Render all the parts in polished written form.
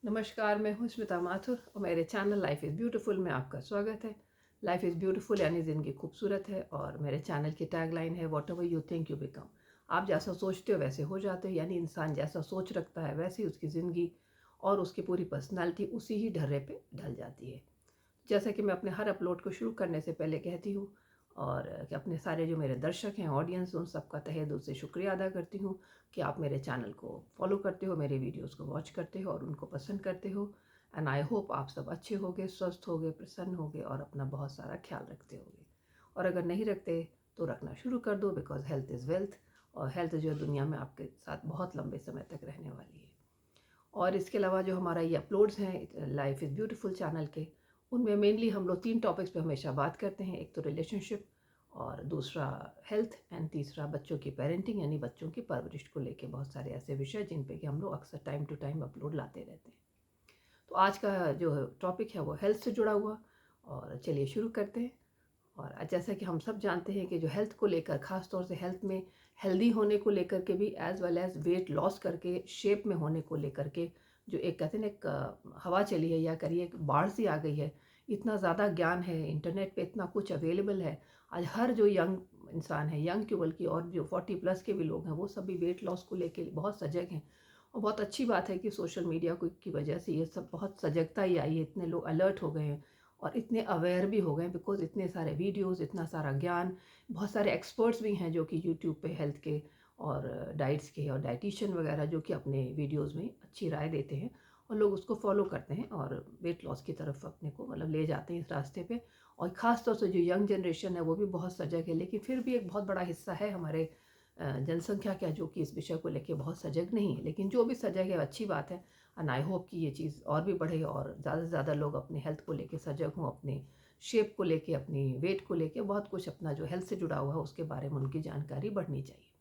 नमस्कार, मैं हूँ स्मिता माथुर और मेरे चैनल लाइफ इज़ ब्यूटीफुल में आपका स्वागत है। लाइफ इज़ ब्यूटीफुल यानी ज़िंदगी खूबसूरत है और मेरे चैनल की टैगलाइन है what ever you think you become. आप जैसा सोचते हो वैसे हो जाते हो, यानी इंसान जैसा सोच रखता है वैसे ही उसकी ज़िंदगी और उसकी पूरी पर्सनैलिटी उसी ही ढर्रे पे ढल जाती है। जैसा कि मैं अपने हर अपलोड को शुरू करने से पहले कहती हूँ और कि अपने सारे जो मेरे दर्शक हैं, ऑडियंस, उन सबका तहे दिल से शुक्रिया अदा करती हूँ कि आप मेरे चैनल को फॉलो करते हो, मेरे वीडियोस को वॉच करते हो और उनको पसंद करते हो। एंड आई होप आप सब अच्छे होगे, स्वस्थ होगे, प्रसन्न होगे और अपना बहुत सारा ख्याल रखते होगे। और अगर नहीं रखते तो रखना शुरू कर दो, बिकॉज हेल्थ इज़ वेल्थ। और हेल्थ जो है दुनिया में आपके साथ बहुत लंबे समय तक रहने वाली है। और इसके अलावा जो हमारा ये अपलोड्स हैं लाइफ इज़ ब्यूटीफुल चैनल के, उनमें मेनली हम लोग 3 टॉपिक्स पे हमेशा बात करते हैं। एक तो रिलेशनशिप, और दूसरा हेल्थ, एंड तीसरा बच्चों की पेरेंटिंग यानी बच्चों की परवरिश को लेके बहुत सारे ऐसे विषय जिन पे कि हम लोग अक्सर टाइम टू टाइम अपलोड लाते रहते हैं। तो आज का जो टॉपिक है वो हेल्थ से जुड़ा हुआ, और चलिए शुरू करते हैं। और जैसा कि हम सब जानते हैं कि जो हेल्थ को लेकर, ख़ास तौर से हेल्थ में हेल्दी होने को लेकर के भी, as well as weight loss करके शेप में होने को लेकर के, जो एक कहते हैं ना एक हवा चली है या करिए एक बाढ़ सी आ गई है। इतना ज़्यादा ज्ञान है, इंटरनेट पे इतना कुछ अवेलेबल है। आज हर जो यंग इंसान है, यंग क्यों बल्कि और जो 40 प्लस के भी लोग हैं, वो सभी वेट लॉस को लेके बहुत सजग हैं। और बहुत अच्छी बात है कि सोशल मीडिया को की वजह से ये सब बहुत सजगता ही आई है, इतने लोग अलर्ट हो गए हैं और इतने अवेयर भी हो गए, बिकॉज़ इतने सारे वीडियोस, इतना सारा ज्ञान, बहुत सारे एक्सपर्ट्स भी हैं जो कि यूट्यूब पे हेल्थ के और डाइट्स के और डाइटिशियन वगैरह जो कि अपने वीडियोस में अच्छी राय देते हैं और लोग उसको फॉलो करते हैं और वेट लॉस की तरफ अपने को मतलब ले जाते हैं इस रास्ते पे। और ख़ास तौर से जो यंग जनरेशन है वो भी बहुत सजग है, लेकिन फिर भी एक बहुत बड़ा हिस्सा है हमारे जनसंख्या का जो कि इस विषय को लेके बहुत सजग नहीं है। लेकिन जो भी सजग है अच्छी बात है, एंड आई होप कि ये चीज़ और भी बढ़े और ज़्यादा से ज़्यादा लोग अपने हेल्थ को लेके सजग हों, अपने शेप को लेके, अपनी वेट को लेके, बहुत कुछ अपना जो हेल्थ से जुड़ा हुआ है उसके बारे में उनकी जानकारी बढ़नी चाहिए।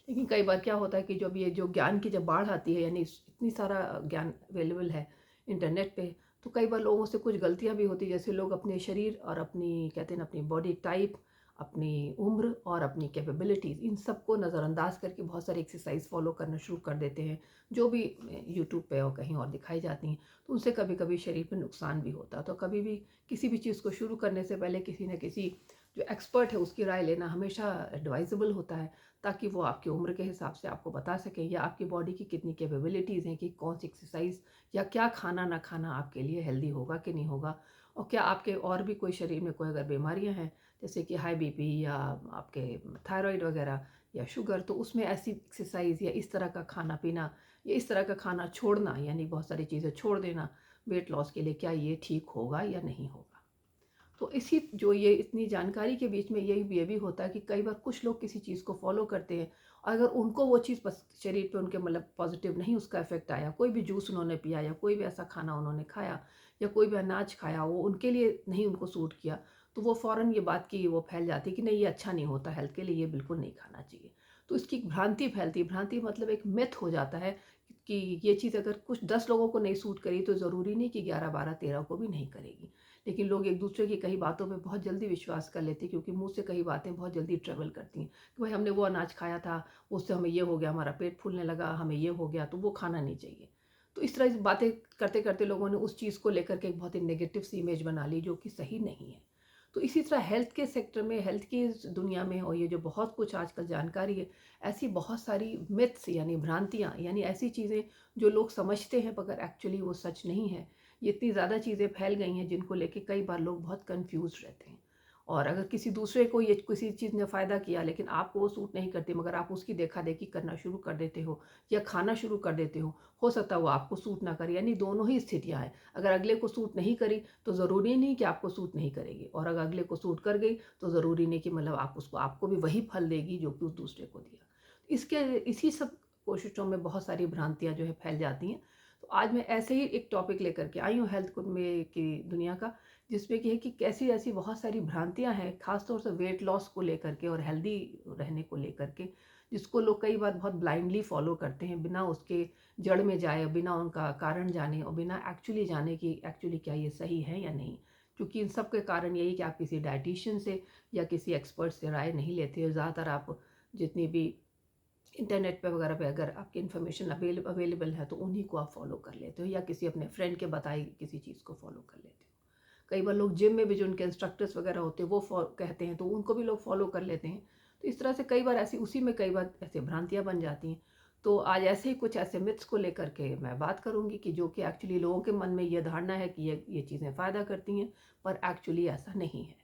लेकिन कई बार क्या होता है कि जब ये जो ज्ञान की जब बाढ़ आती है, यानी इतनी सारा ज्ञान अवेलेबल है इंटरनेट पे, तो कई बार लोगों से कुछ गलतियाँ भी होती हैं। जैसे लोग अपने शरीर और अपनी कहते हैं ना अपनी बॉडी टाइप, अपनी उम्र और अपनी कैपेबिलिटीज़, इन सबको नज़रअंदाज करके बहुत सारी एक्सरसाइज फॉलो करना शुरू कर देते हैं, जो भी यूट्यूब पे और कहीं और दिखाई जाती हैं। तो उनसे कभी कभी शरीर पे नुकसान भी होता है। तो कभी भी किसी भी चीज़ को शुरू करने से पहले किसी न किसी जो एक्सपर्ट है उसकी राय लेना हमेशा एडवाइजेबल होता है, ताकि वो आपकी उम्र के हिसाब से आपको बता सकें या आपकी बॉडी की कितनी कैपेबिलिटीज़ हैं कि कौन सी एक्सरसाइज या क्या खाना ना खाना आपके लिए हेल्दी होगा कि नहीं होगा। और क्या आपके और भी कोई शरीर में कोई अगर बीमारियां हैं, जैसे कि हाई बीपी या आपके थायराइड वगैरह या शुगर, तो उसमें ऐसी एक्सरसाइज या इस तरह का खाना पीना या इस तरह का खाना छोड़ना, यानी बहुत सारी चीज़ें छोड़ देना वेट लॉस के लिए, क्या ये ठीक होगा या नहीं होगा। तो इसी जो ये इतनी जानकारी के बीच में ये भी होता है कि कई बार कुछ लोग किसी चीज़ को फॉलो करते हैं, अगर उनको वो चीज़ शरीर पे उनके मतलब पॉजिटिव नहीं उसका इफेक्ट आया, कोई भी जूस उन्होंने पिया या कोई भी ऐसा खाना उन्होंने खाया या कोई भी अनाज खाया, वो उनके लिए नहीं उनको सूट किया, तो वो फ़ौरन ये बात की वो फैल जाती है कि नहीं ये अच्छा नहीं होता हेल्थ के लिए, ये बिल्कुल नहीं खाना चाहिए। तो इसकी एक भ्रांति फैलती है, भ्रांति मतलब एक मिथ हो जाता है कि ये चीज़ अगर कुछ 10 लोगों को नहीं सूट करी तो ज़रूरी नहीं कि 11, 12, 13 को भी नहीं करेगी। लेकिन लोग एक दूसरे की कही बातों पे बहुत जल्दी विश्वास कर लेते हैं, क्योंकि मुँह से कही बातें बहुत जल्दी ट्रैवल करती हैं कि भाई हमने वो अनाज खाया था, उससे हमें ये हो गया, हमारा पेट फूलने लगा, हमें ये हो गया, तो वो खाना नहीं चाहिए। तो इस तरह की बातें करते-करते लोगों ने उस चीज़ को लेकर के एक बहुत ही नेगेटिव सी इमेज बना ली, जो कि सही नहीं है। तो इसी तरह हेल्थ के सेक्टर में, हेल्थ की इस दुनिया में, और ये जो बहुत कुछ आजकल जानकारी है, ऐसी बहुत सारी मिथ्स यानी भ्रांतियाँ, यानी ऐसी चीज़ें जो लोग समझते हैं मगर एक्चुअली वो सच नहीं है। ये इतनी ज़्यादा चीज़ें फैल गई हैं जिनको लेके कई बार लोग बहुत कन्फ्यूज़ रहते हैं। और अगर किसी दूसरे को ये किसी चीज़ ने फ़ायदा किया लेकिन आपको वो सूट नहीं करती, मगर आप उसकी देखा-देखी करना शुरू कर देते हो या खाना शुरू कर देते हो सकता है वो आपको सूट ना करे, यानी दोनों ही स्थितियाँ हैं। अगर अगले को सूट नहीं करी तो ज़रूरी नहीं कि आपको सूट नहीं करेगी, और अगर अगले को सूट कर गई तो ज़रूरी नहीं कि मतलब आप उसको आपको भी वही फल देगी जो कि उस दूसरे को दिया। इसके इसी सब कोशिशों में बहुत सारी भ्रांतियाँ जो है फैल जाती हैं। तो आज मैं ऐसे ही एक टॉपिक लेकर के आई हूँ हेल्थ को में की दुनिया का, जिसमें कि है कि कैसी ऐसी बहुत सारी भ्रांतियाँ हैं, खासतौर से वेट लॉस को लेकर के और हेल्दी रहने को लेकर के, जिसको लोग कई बार बहुत ब्लाइंडली फॉलो करते हैं, बिना उसके जड़ में जाए, बिना उनका कारण जाने और बिना एक्चुअली जाने कि एक्चुअली क्या ये सही है या नहीं। क्योंकि इन सब के कारण यही कि आप किसी डाइटिशियन से या किसी एक्सपर्ट से राय नहीं लेते हो। ज़्यादातर आप जितनी भी इंटरनेट पे वगैरह पे अगर आपकी इन्फॉर्मेशन अवेलेबल है तो उन्हीं को आप फॉलो कर लेते हो, या किसी अपने फ्रेंड के बताई किसी चीज़ को फॉलो कर लेते हो। कई बार लोग जिम में भी जो उनके इंस्ट्रक्टर्स वगैरह होते हैं वो कहते हैं तो उनको भी लोग फॉलो कर लेते हैं। तो इस तरह से कई बार ऐसी उसी में कई बार ऐसे भ्रांतियाँ बन जाती हैं। तो आज ऐसे ही कुछ ऐसे मिथ्स को लेकर के मैं बात करूँगी कि जो कि एक्चुअली लोगों के मन में ये धारणा है कि ये चीज़ें फ़ायदा करती हैं, पर एक्चुअली ऐसा नहीं है।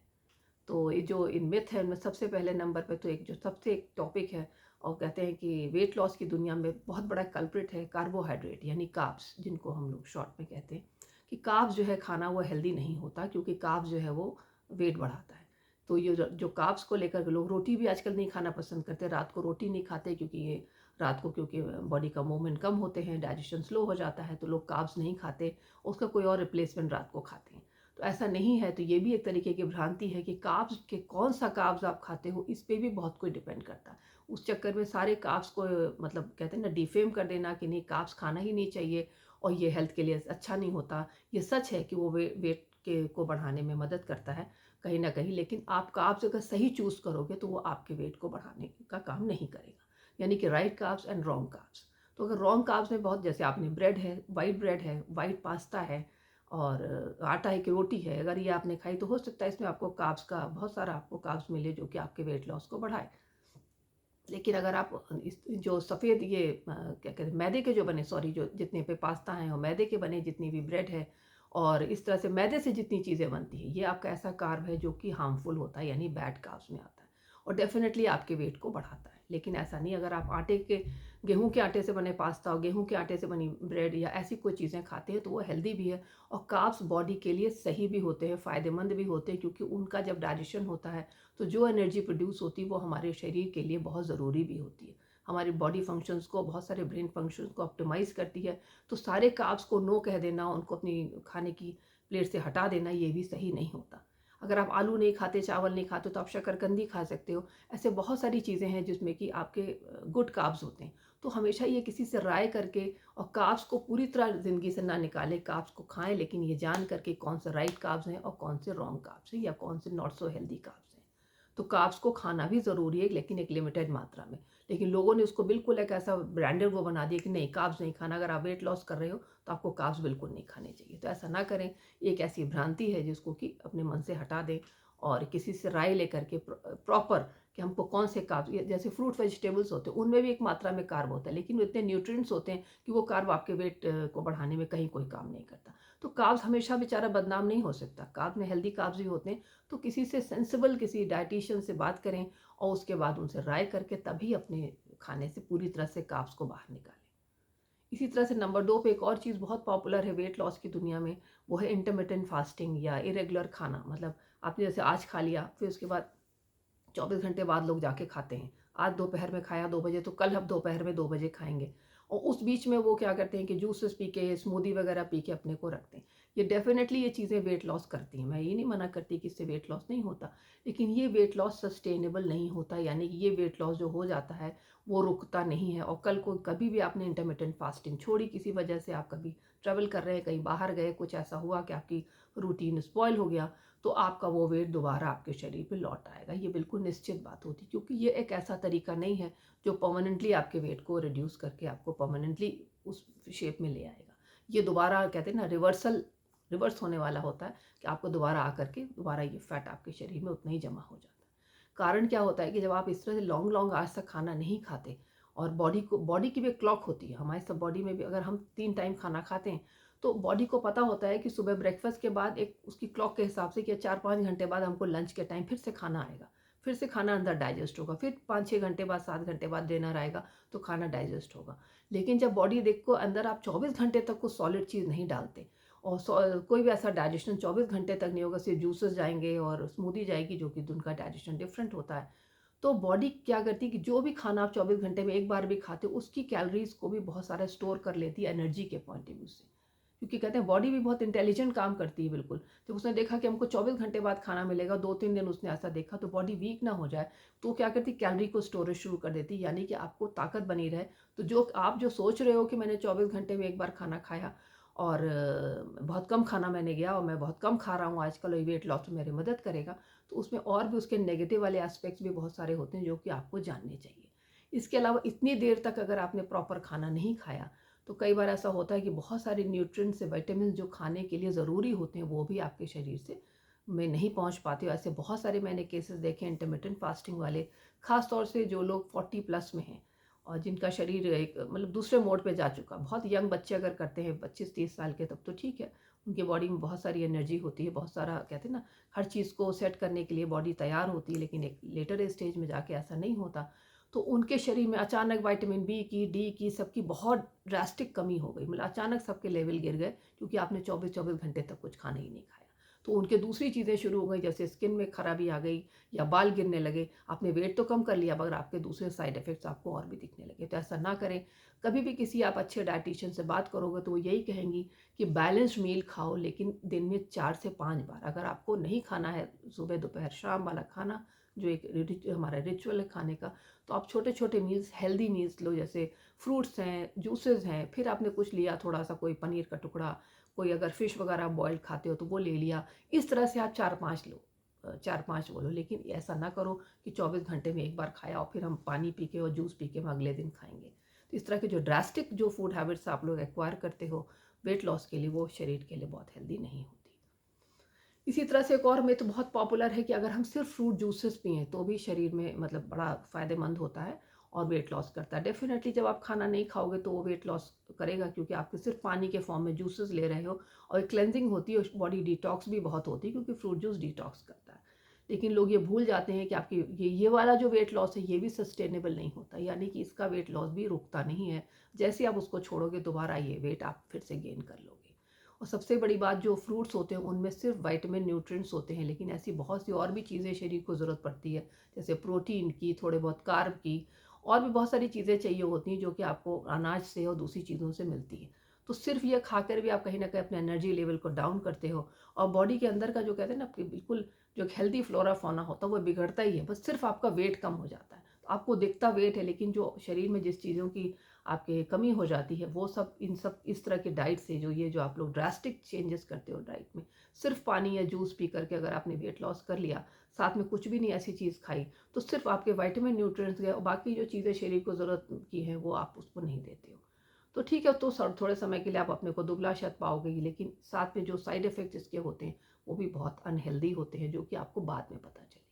तो ये जो इन मिथ है उनमें सबसे पहले नंबर पे तो एक जो सबसे एक टॉपिक है, और कहते हैं कि वेट लॉस की दुनिया में बहुत बड़ा कल्प्रिट है कार्बोहाइड्रेट यानी कार्ब्स, जिनको हम लोग शॉर्ट में कहते हैं कि कार्ब्स जो है खाना वो हेल्दी नहीं होता, क्योंकि कार्ब्स जो है वो वेट बढ़ाता है। तो ये जो कार्ब्स को लेकर के लोग रोटी भी आजकल नहीं खाना पसंद करते, रात को रोटी नहीं खाते क्योंकि ये रात को क्योंकि बॉडी का मूवमेंट कम होते हैं, डाइजेशन स्लो हो जाता है, तो लोग कार्ब्स नहीं खाते, उसका कोई और रिप्लेसमेंट रात को खाते हैं। तो ऐसा नहीं है, तो ये भी एक तरीके की भ्रांति है कि कार्ब्स के कौन सा कार्ब्स आप खाते हो इस पे भी बहुत कुछ डिपेंड करता है। उस चक्कर में सारे कार्ब्स को मतलब कहते हैं ना डिफेम कर देना कि नहीं कार्ब्स खाना ही नहीं चाहिए और ये हेल्थ के लिए अच्छा नहीं होता। ये सच है कि वो वेट के को बढ़ाने में मदद करता है कहीं ना कहीं, लेकिन आप कार्ब्स अगर सही चूज करोगे तो वो आपके वेट को बढ़ाने का काम नहीं करेगा। यानी कि right carbs and wrong carbs. तो अगर रॉन्ग कार्ब्स में बहुत, जैसे आपने ब्रेड है, वाइट पास्ता है और आटा है कि रोटी है, अगर ये आपने खाई तो हो सकता है इसमें आपको कार्ब्स का बहुत सारा आपको कार्ब्स मिले जो कि आपके वेट लॉस को बढ़ाए। लेकिन अगर आप इस जो सफ़ेद ये क्या कहते हैं मैदे के जो बने, सॉरी, जो जितने पे पास्ता हैं और मैदे के बने जितनी भी ब्रेड है और इस तरह से मैदे से जितनी चीज़ें बनती हैं, ये आपका ऐसा कार्ब है जो कि हार्मफुल होता है, यानी बैड कार्ब्स में आता है और डेफिनेटली आपके वेट को बढ़ाता है। लेकिन ऐसा नहीं, अगर आप गेहूं के आटे से बने पास्ता और गेहूं के आटे से बनी ब्रेड या ऐसी कोई चीज़ें खाते हैं तो वो हेल्दी भी है और कार्ब्स बॉडी के लिए सही भी होते हैं, फ़ायदेमंद भी होते हैं, क्योंकि उनका जब डाइजेशन होता है तो जो एनर्जी प्रोड्यूस होती है वो हमारे शरीर के लिए बहुत ज़रूरी भी होती है। हमारी बॉडी फंक्शंस को, बहुत सारे ब्रेन फंक्शंस को ऑप्टिमाइज़ करती है। तो सारे कार्ब्स को नो कह देना, उनको अपनी खाने की प्लेट से हटा देना, ये भी सही नहीं होता। अगर आप आलू नहीं खाते, चावल नहीं खाते तो आप शकरकंदी खा सकते हो। ऐसे बहुत सारी चीज़ें हैं जिसमें कि आपके गुड कार्ब्स होते हैं। तो हमेशा ये किसी से राय करके और कार्ब्स को पूरी तरह ज़िंदगी से ना निकालें, कार्ब्स को खाएँ, लेकिन ये जान करके कौन से राइट कार्ब्स हैं और कौन से रॉन्ग कार्ब्स हैं या कौन से नॉट सो हेल्दी कार्ब्स हैं। तो कार्ब्स को खाना भी ज़रूरी है, लेकिन एक लिमिटेड मात्रा में। लेकिन लोगों ने उसको बिल्कुल एक ऐसा ब्रांडेड वो बना दिया कि नहीं कार्ब्स नहीं खाना, अगर आप वेट लॉस कर रहे हो तो आपको कार्ब्स बिल्कुल नहीं खाने चाहिए। तो ऐसा ना करें, एक ऐसी भ्रांति है जिसको कि अपने मन से हटा दें और किसी से राय लेकर के प्रॉपर कि हमको कौन से कार्ब, जैसे फ्रूट वेजिटेबल्स होते हैं उनमें भी एक मात्रा में कार्ब होता है, लेकिन वो इतने न्यूट्रिएंट्स होते हैं कि वो कार्ब आपके वेट को बढ़ाने में कहीं कोई काम नहीं करता। तो कार्ब्स हमेशा बेचारा बदनाम नहीं हो सकता, कार्ब में हेल्दी कार्ब्स भी होते हैं। तो किसी से सेंसिबल किसी डाइटिशियन से बात करें और उसके बाद उनसे राय करके तभी अपने खाने से पूरी तरह से कार्ब्स को बाहर निकालें। इसी तरह से नंबर 2 पे एक और चीज़ बहुत पॉपुलर है वेट लॉस की दुनिया में, वो है इंटरमिटेंट फास्टिंग या इरेगुलर खाना। मतलब आपने जैसे आज खा लिया, फिर उसके बाद 24 घंटे बाद लोग जाके खाते हैं। आज दोपहर में खाया 2 बजे तो कल हम दोपहर में 2 बजे खाएँगे। और उस बीच में वो क्या करते हैं कि जूसेस पी के, स्मूदी वगैरह पी के अपने को रखते हैं। ये डेफ़िनेटली ये चीज़ें वेट लॉस करती हैं। मैं ये नहीं मना करती कि इससे वेट लॉस नहीं होता। लेकिन ये वेट लॉस सस्टेनेबल नहीं होता, यानी कि ये वेट लॉस जो हो जाता है वो रुकता नहीं है। और कल को कभी भी आपने इंटरमिटेंट फास्टिंग छोड़ी किसी वजह से, आप कभी ट्रैवल कर रहे हैं, कहीं बाहर गए, कुछ ऐसा हुआ कि आपकी रूटीन स्पॉइल हो गया, तो आपका वो वेट दोबारा आपके शरीर पे लौट आएगा। ये बिल्कुल निश्चित बात होती है, क्योंकि ये एक ऐसा तरीका नहीं है जो परमानेंटली आपके वेट को रिड्यूस करके आपको परमानेंटली उस शेप में ले आएगा। ये दोबारा कहते हैं ना रिवर्स होने वाला होता है कि आपको दोबारा आकर के दोबारा ये फैट आपके शरीर में उतना ही जमा हो जाता है। कारण क्या होता है कि जब आप इस तरह से लॉन्ग लॉन्ग आज तक खाना नहीं खाते और बॉडी की भी एक क्लॉक होती है, हमारे सब बॉडी में भी अगर हम 3 टाइम खाना खाते हैं तो बॉडी को पता होता है कि सुबह ब्रेकफास्ट के बाद एक उसकी क्लॉक के हिसाब से कि 4-5 घंटे बाद हमको लंच के टाइम फिर से खाना आएगा, फिर से खाना अंदर डाइजेस्ट होगा, फिर 5-6 घंटे बाद 7 घंटे बाद डिनर आएगा तो खाना डाइजेस्ट होगा। लेकिन जब बॉडी देखो अंदर आप 24 घंटे तक कुछ सॉलिड चीज़ नहीं डालते और कोई भी ऐसा डाइजेशन 24 घंटे तक नहीं होगा, सिर्फ जूसेस जाएंगे और स्मूदी जाएगी जो कि उनका डाइजेशन डिफरेंट होता है। तो बॉडी क्या करती है कि जो भी खाना आप 24 घंटे में एक बार भी खाते हो उसकी कैलोरीज को भी बहुत सारा स्टोर कर लेती है एनर्जी के पॉइंट ऑफ व्यू से। क्योंकि कहते हैं बॉडी भी बहुत इंटेलिजेंट काम करती है बिल्कुल। जब उसने देखा कि हमको 24 घंटे बाद खाना मिलेगा, 2-3 दिन उसने ऐसा देखा तो बॉडी वीक ना हो जाए, तो क्या करती है कैलोरी को स्टोरेज शुरू कर देती है, यानी कि आपको ताकत बनी रहे। तो जो सोच रहे हो कि मैंने 24 घंटे में एक बार खाना खाया और बहुत कम खाना मैंने गया और मैं बहुत कम खा रहा हूँ आजकल और ये वेट लॉस में मेरी मदद करेगा, तो उसमें और भी उसके नेगेटिव वाले एस्पेक्ट्स भी बहुत सारे होते हैं जो कि आपको जानने चाहिए। इसके अलावा इतनी देर तक अगर आपने प्रॉपर खाना नहीं खाया तो कई बार ऐसा होता है कि बहुत सारे न्यूट्रिएंट्स से विटामिन जो खाने के लिए ज़रूरी होते हैं वो भी आपके शरीर से में नहीं पहुंच पाते। ऐसे बहुत सारे मैंने केसेस देखे इंटरमिटेंट फास्टिंग वाले, ख़ास तौर से जो लोग 40 प्लस में हैं और जिनका शरीर एक मतलब दूसरे मोड पे जा चुका। बहुत यंग बच्चे अगर करते हैं 25-30 साल के, तब तो ठीक है, उनकी बॉडी में बहुत सारी एनर्जी होती है, बहुत सारा कहते हैं ना हर चीज़ को सेट करने के लिए बॉडी तैयार होती है। लेकिन एक लेटर स्टेज में जाके ऐसा नहीं होता, तो उनके शरीर में अचानक विटामिन बी की, डी की, सबकी बहुत ड्रास्टिक कमी हो गई। मतलब अचानक सबके लेवल गिर गए क्योंकि आपने 24-24 घंटे तक कुछ खाना ही नहीं खाया। तो उनके दूसरी चीज़ें शुरू हो गई, जैसे स्किन में खराबी आ गई या बाल गिरने लगे। आपने वेट तो कम कर लिया मगर आपके दूसरे साइड इफ़ेक्ट्स आपको और भी दिखने लगे। तो ऐसा ना करें। कभी भी किसी आप अच्छे डायटीशियन से बात करोगे तो वो यही कहेंगी कि बैलेंस्ड मील खाओ, लेकिन दिन में 4 से 5 बार। अगर आपको नहीं खाना है सुबह, दोपहर, शाम वाला खाना जो एक हमारा रिचुअल है खाने का, तो आप छोटे-छोटे मील्स, हेल्दी मील्स लो, जैसे फ्रूट्स हैं, जूसेस हैं, फिर आपने कुछ लिया थोड़ा-सा, कोई पनीर का टुकड़ा, कोई अगर फ़िश वगैरह बॉइल्ड खाते हो तो वो ले लिया। इस तरह से आप 4-5 लो, 4-5 बोलो, लेकिन ऐसा ना करो कि 24 घंटे में एक बार खाया और फिर हम पानी पी के और जूस पी के हम अगले दिन खाएँगे। तो इस तरह के जो ड्रास्टिक जो फूड हैबिट्स आप लोग एक्वायर करते हो वेट लॉस के लिए, वो शरीर के लिए बहुत हेल्दी नहीं होती। इसी तरह से एक और मिथ बहुत पॉपुलर है कि अगर हम सिर्फ फ्रूट जूसेस पिएँ तो भी शरीर में मतलब बड़ा फ़ायदेमंद होता है और वेट लॉस करता है। डेफ़िनेटली जब आप खाना नहीं खाओगे तो वो वेट लॉस करेगा, क्योंकि आप सिर्फ पानी के फॉर्म में जूसेस ले रहे हो और क्लेंजिंग होती है, बॉडी डिटॉक्स भी बहुत होती है क्योंकि फ्रूट जूस डिटॉक्स करता है। लेकिन लोग ये भूल जाते हैं कि आपकी ये वाला जो वेट लॉस है ये भी सस्टेनेबल नहीं होता, यानी कि इसका वेट लॉस भी रुकता नहीं है। जैसे आप उसको छोड़ोगे दोबारा ये वेट आप फिर से गेन कर लोगे। और सबसे बड़ी बात, जो फ्रूट्स होते हैं उनमें सिर्फ विटामिन न्यूट्रिएंट्स होते हैं, लेकिन ऐसी बहुत सी और भी चीज़ें शरीर को ज़रूरत पड़ती है, जैसे प्रोटीन की, थोड़े बहुत कार्ब की, और भी बहुत सारी चीज़ें चाहिए होती हैं जो कि आपको अनाज से और दूसरी चीज़ों से मिलती है। तो सिर्फ ये खाकर भी आप कहीं न कहीं अपने एनर्जी लेवल को डाउन करते हो और बॉडी के अंदर का जो कहते हैं ना आपकी बिल्कुल जो हेल्दी फ्लोरा फौना होता है वो बिगड़ता ही है, बस सिर्फ आपका वेट कम हो जाता है। तो आपको दिखता वेट है, लेकिन जो शरीर में जिस चीज़ों की आपके कमी हो जाती है वो सब इन सब इस तरह के डाइट से, जो ये जो आप लोग ड्रास्टिक चेंजेस करते हो डाइट में, सिर्फ पानी या जूस पी करके अगर आपने वेट लॉस कर लिया, साथ में कुछ भी नहीं ऐसी चीज़ खाई, तो सिर्फ आपके विटामिन न्यूट्रिएंट्स गए और बाकी जो चीज़ें शरीर को ज़रूरत की हैं वो आप उसको नहीं देते हो। तो ठीक है, तो थोड़े समय के लिए आप अपने को दुबला शायद पाओगे ही, लेकिन साथ में जो साइड इफ़ेक्ट्स इसके होते हैं वो भी बहुत अनहेल्दी होते हैं, जो कि आपको बाद में पता चलेंगे।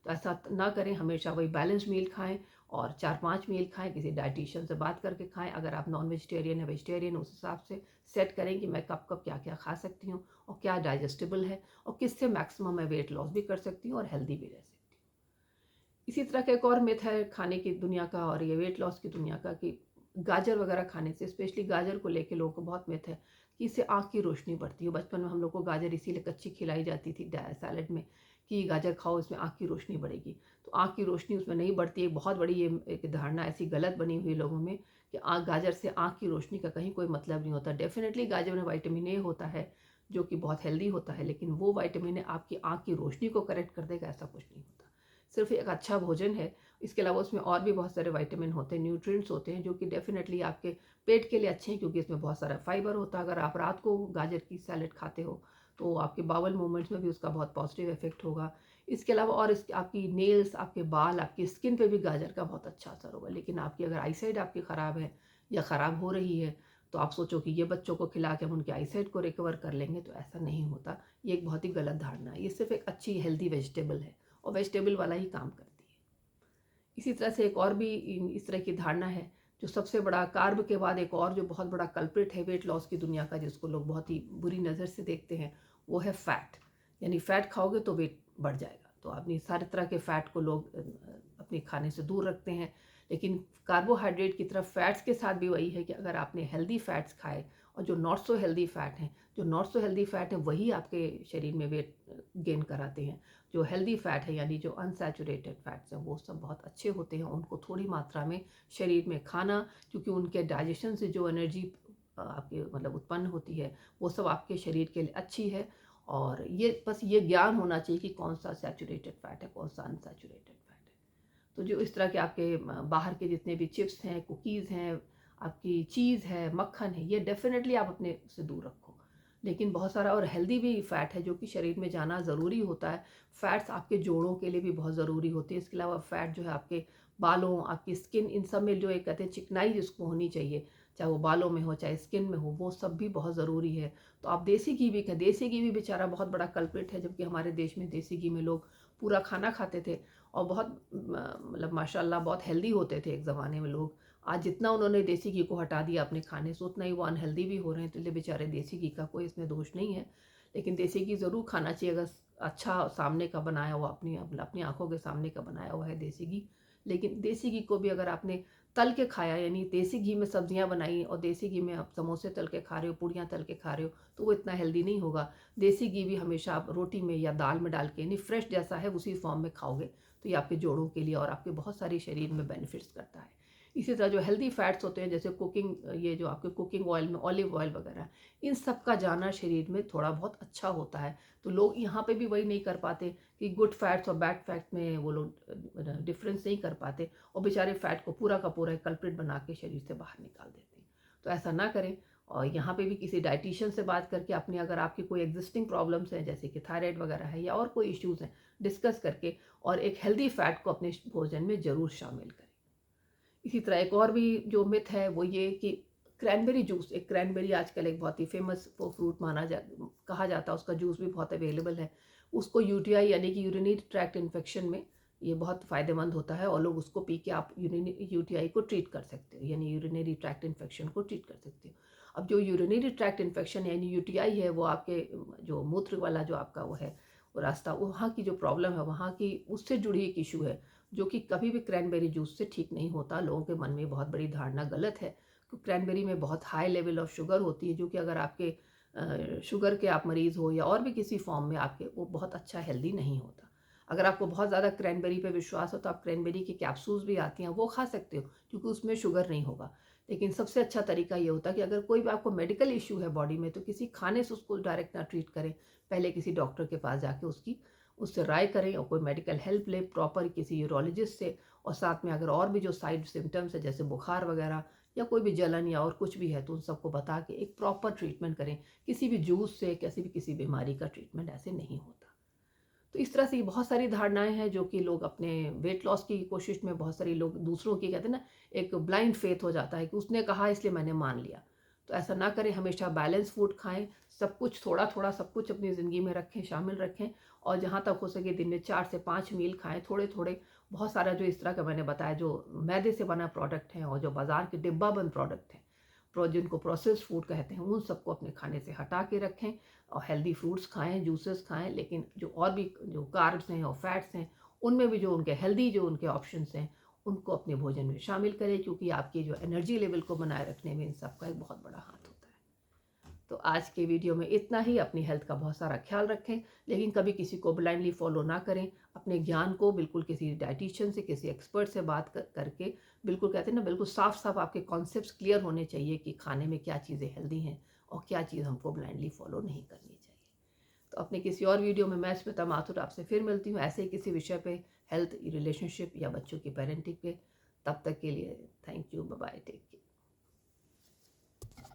तो ऐसा ना करें, हमेशा वही बैलेंस मील खाएँ और 4-5 मील खाएँ, किसी डायटीशियन से बात करके खाएँ। अगर आप नॉन वेजिटेरियन या वेजिटेरियन, उस हिसाब से सेट करें कि मैं कब-कब क्या-क्या खा सकती हूँ और क्या डाइजेस्टिबल है और किससे मैक्सिमम मैं वेट लॉस भी कर सकती हूँ और हेल्दी भी रह सकती हूँ। इसी तरह का एक और मिथ है खाने की दुनिया का और ये वेट लॉस की दुनिया का, कि गाजर वगैरह खाने से, स्पेशली गाजर को लेके लोगों को बहुत मिथ है कि इससे आँख की रोशनी बढ़ती है। बचपन में हम लोग को गाजर इसीलिए कच्ची खिलाई जाती थी सैलेड में कि गाजर खाओ, इसमें आँख की रोशनी बढ़ेगी। तो आँख की रोशनी उसमें नहीं बढ़ती है। एक बहुत बड़ी ये एक धारणा ऐसी गलत बनी हुई लोगों में कि गाजर से आँख की रोशनी का कहीं कोई मतलब नहीं होता। डेफिनेटली गाजर में विटामिन ए होता है जो कि बहुत हेल्दी होता है, लेकिन वो विटामिन ए आपकी आँख की रोशनी को करेक्ट कर देगा ऐसा कुछ नहीं होता। सिर्फ एक अच्छा भोजन है। इसके अलावा उसमें और भी बहुत सारे विटामिन होते हैं, न्यूट्रिएंट्स होते हैं, जो कि डेफ़िनेटली आपके पेट के लिए अच्छे हैं, क्योंकि इसमें बहुत सारा फाइबर होता है। अगर आप रात को गाजर की सैलेड खाते हो, तो आपके बाउल मूवमेंट्स में भी उसका बहुत पॉजिटिव इफ़ेक्ट होगा। इसके अलावा और आपकी नेल्स, आपके बाल, आपकी स्किन पे भी गाजर का बहुत अच्छा असर होगा। लेकिन आपकी अगर आईसाइट आपकी ख़राब है या ख़राब हो रही है, तो आप सोचो कि ये बच्चों को खिला के हम उनकी आईसाइट को रिकवर कर लेंगे, तो ऐसा नहीं होता। ये एक बहुत ही गलत धारणा है। ये सिर्फ़ एक अच्छी हेल्दी वेजिटेबल है और वेजिटेबल वाला ही काम करती है। इसी तरह से एक और भी इस तरह की धारणा है, जो सबसे बड़ा कार्ब के बाद एक और जो बहुत बड़ा कल्प्रिट है वेट लॉस की दुनिया का, जिसको लोग बहुत ही बुरी नज़र से देखते हैं, वो है फ़ैट। यानी फ़ैट खाओगे तो वेट बढ़ जाएगा। तो अपनी सारे तरह के फ़ैट को लोग अपने खाने से दूर रखते हैं। लेकिन कार्बोहाइड्रेट की तरफ फ़ैट्स के साथ भी वही है कि अगर आपने हेल्दी फ़ैट्स खाए, और जो नॉट सो हेल्दी फ़ैट हैं, जो नॉट सो हेल्दी फ़ैट है वही आपके शरीर में वेट गेन कराते हैं। जो हेल्दी फ़ैट है, यानी जो अनसैचुरेटेड फ़ैट्स हैं, वो सब बहुत अच्छे होते हैं। उनको थोड़ी मात्रा में शरीर में खाना, क्योंकि उनके डाइजेशन से जो एनर्जी आपके मतलब उत्पन्न होती है, वो सब आपके शरीर के लिए अच्छी है। और ये बस ये ज्ञान होना चाहिए कि कौन सा सैचुरेटेड फ़ैट है, कौन सा अनसैचुरेटेड फ़ैट है। तो जो इस तरह के आपके बाहर के जितने भी चिप्स हैं, कुकीज़ हैं, आपकी चीज़ है, मक्खन है, ये डेफ़िनेटली आप अपने से दूर रखो। लेकिन बहुत सारा और हेल्दी भी फ़ैट है जो कि शरीर में जाना ज़रूरी होता है। फ़ैट्स आपके जोड़ों के लिए भी बहुत ज़रूरी होती है। इसके अलावा फ़ैट जो है आपके बालों, आपकी स्किन, इन सब में जो एक कहते हैं चिकनाई जिसको होनी चाहिए, चाहे वो बालों में हो चाहे स्किन में हो, वो सब भी बहुत ज़रूरी है। तो आप देसी घी भी खाएं। देसी घी भी बेचारा बहुत बड़ा कल्प्रिट है, जबकि हमारे देश में देसी घी में लोग पूरा खाना खाते थे और बहुत मतलब माशाल्लाह बहुत हेल्दी होते थे एक ज़माने में लोग। आज जितना उन्होंने देसी घी को हटा दिया अपने खाने से, उतना ही वो अनहेल्दी भी हो रहे हैं। तो इसलिए बेचारे देसी घी का कोई इसमें दोष नहीं है, लेकिन देसी घी ज़रूर खाना चाहिए अगर अच्छा सामने का बनाया हुआ, अपनी अपनी आंखों के सामने का बनाया हुआ है देसी घी। लेकिन देसी घी को भी अगर आपने तल के खाया, यानी देसी घी में सब्जियां बनाई और देसी घी में आप समोसे तल के खा रहे हो, पूड़ियाँ तल के खा रहे हो, तो वो इतना हेल्दी नहीं होगा। देसी घी भी हमेशा आप रोटी में या दाल में डाल के, यानी फ्रेश जैसा है उसी फॉर्म में खाओगे, तो ये आपके जोड़ों के लिए और आपके बहुत सारी शरीर में बेनिफिट्स करता है। इसी तरह जो हेल्दी फैट्स होते हैं, जैसे कुकिंग, ये जो आपके कुकिंग ऑयल में ऑलिव ऑयल वगैरह, इन सब का जाना शरीर में थोड़ा बहुत अच्छा होता है। तो लोग यहाँ पे भी वही नहीं कर पाते कि गुड फैट्स और बैड फैट्स में वो लोग डिफरेंस नहीं कर पाते और बेचारे फैट को पूरा का पूरा कल्प्रिट बना के शरीर से बाहर निकाल देते हैं। तो ऐसा ना करें। और यहाँ पे भी किसी डाइटिशियन से बात करके अपनी, अगर आपकी कोई एग्जिस्टिंग प्रॉब्लम्स हैं जैसे कि थायराइड वगैरह है या और कोई इश्यूज़ हैं, डिस्कस करके और एक हेल्दी फैट को अपने भोजन में ज़रूर शामिल करें। इसी तरह एक और भी जो मिथ है वो ये कि क्रैनबेरी जूस, एक क्रैनबेरी आजकल एक बहुत ही फेमस फ्रूट कहा जाता है, उसका जूस भी बहुत अवेलेबल है। उसको यूटीआई यानी कि यूरिनरी ट्रैक्ट इन्फेक्शन में ये बहुत फ़ायदेमंद होता है और लोग उसको पी के आप यूटीआई को ट्रीट कर सकते हो, यानी यूरिनरी ट्रैक्ट इन्फेक्शन को ट्रीट कर सकते हो। अब जो यूरिनरी ट्रैक्ट इन्फेक्शन यानी यूटीआई है, वो आपके जो मूत्र वाला जो आपका वो है वो रास्ता, वहाँ की जो प्रॉब्लम है वहाँ की, उससे जुड़ी एक इशू है जो कि कभी भी क्रैनबेरी जूस से ठीक नहीं होता। लोगों के मन में बहुत बड़ी धारणा गलत है कि क्रैनबेरी में बहुत हाई लेवल ऑफ शुगर होती है, जो कि अगर आपके शुगर के आप मरीज़ हो या और भी किसी फॉर्म में आपके, वो बहुत अच्छा हेल्दी नहीं होता। अगर आपको बहुत ज़्यादा क्रैनबेरी पे विश्वास हो तो आप क्रैनबेरी की कैप्सूल्स भी आती हैं, वो खा सकते हो, क्योंकि उसमें शुगर नहीं होगा। लेकिन सबसे अच्छा तरीका ये होता है कि अगर कोई भी आपको मेडिकल इशू है बॉडी में, तो किसी खाने से उसको डायरेक्ट ना ट्रीट करें, पहले किसी डॉक्टर के पास जाके उससे राय करें और कोई मेडिकल हेल्प लें प्रॉपर किसी यूरोलॉजिस्ट से। और साथ में अगर और भी जो साइड सिम्टम्स है जैसे बुखार वगैरह या कोई भी जलन या और कुछ भी है, तो उन सबको बता के एक प्रॉपर ट्रीटमेंट करें। किसी भी जूस से किसी बीमारी का ट्रीटमेंट ऐसे नहीं होता। तो इस तरह से बहुत सारी धारणाएं हैं जो कि लोग अपने वेट लॉस की कोशिश में, बहुत सारे लोग दूसरों की, कहते हैं ना, एक ब्लाइंड फेथ हो जाता है कि उसने कहा इसलिए मैंने मान लिया। तो ऐसा ना करें, हमेशा बैलेंस फूड खाएं, सब कुछ थोड़ा थोड़ा सब कुछ अपनी ज़िंदगी में रखें, शामिल रखें। और जहाँ तक हो सके दिन में 4 से 5 मील खाएं, थोड़े थोड़े। बहुत सारा जो इस तरह का मैंने बताया जो मैदे से बना प्रोडक्ट है और जो बाज़ार के डिब्बा बंद प्रोडक्ट हैं, जिनको प्रोसेस्ड फूड कहते हैं, उन सबको अपने खाने से हटा के रखें और हेल्दी फ्रूट्स खाएं, जूसेस खाएं। लेकिन जो और भी जो कार्ब्स हैं और फैट्स हैं, उनमें भी जो उनके हेल्दी जो उनके ऑप्शंस हैं, उनको अपने भोजन में शामिल करें, क्योंकि आपकी जो एनर्जी लेवल को बनाए रखने में इन सब का एक बहुत बड़ा हाथ होता है। तो आज के वीडियो में इतना ही। अपनी हेल्थ का बहुत सारा ख्याल रखें, लेकिन कभी किसी को ब्लाइंडली फॉलो ना करें। अपने ज्ञान को बिल्कुल किसी डाइटिशियन से, किसी एक्सपर्ट से बात करके, बिल्कुल कहते हैं ना, बिल्कुल साफ साफ आपके कॉन्सेप्ट्स क्लियर होने चाहिए कि खाने में क्या चीज़ें हेल्दी हैं और क्या चीज़ हमको ब्लाइंडली फॉलो नहीं करनी चाहिए। तो अपने किसी और वीडियो में मैं स्मिता माथुर आपसे फिर मिलती हूँ, ऐसे ही किसी विषय पे, हेल्थ, रिलेशनशिप या बच्चों की पेरेंटिंग पे। तब तक के लिए thank you, bye bye, take care.